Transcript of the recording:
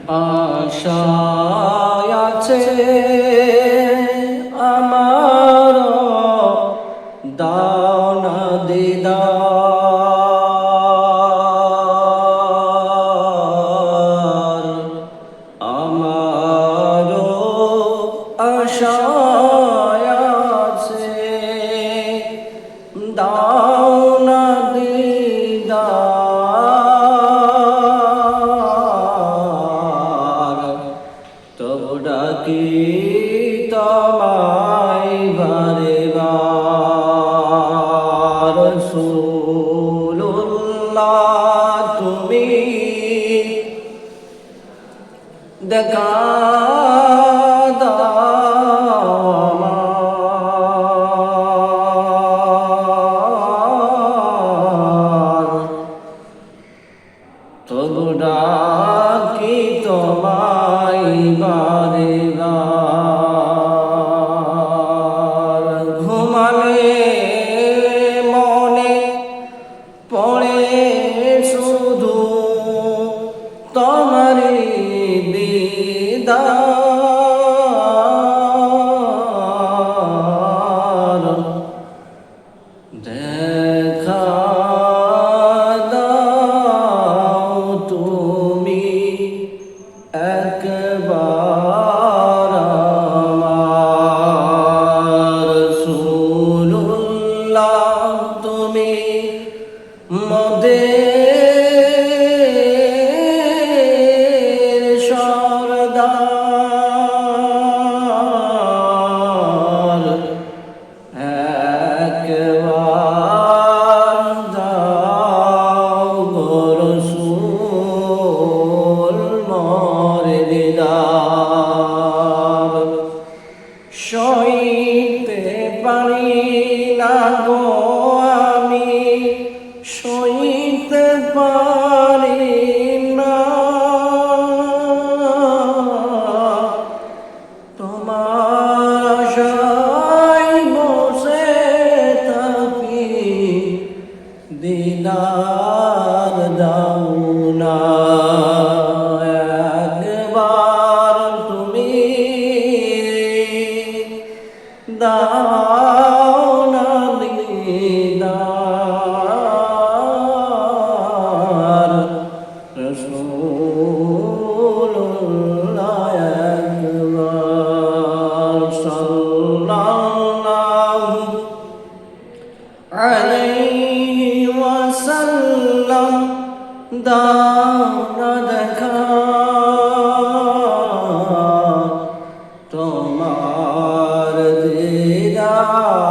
আশায় আছে আমার দাও না দিদার আমার আশায় আছে দাও না দিদার তবু ডাকি তোমায় বারে বার রাসূলুল্লাহ তুমি দেখা দাও আমার তবু ডাকি তোমায় বারে বার ঘুমালে মনে পড়ে শুধু তোমারই দিদার দেখা দাও তুমি একবার আমার রাসূলুল্লাহ তুমি মোদের সরদার একবার দাও গো রাসূল মোরে দিদার সইতে পারি না গো আমি সইতে পারি না তোমার আশায় বসে থাকি দিদার দাও না একবার তুমি দাও না দিদার রাসূলুল্লাহ একবার সাল্লাল্লাহু আলাইহি ওয়াসাল্লাম দাও না দেখা তোমার দিদার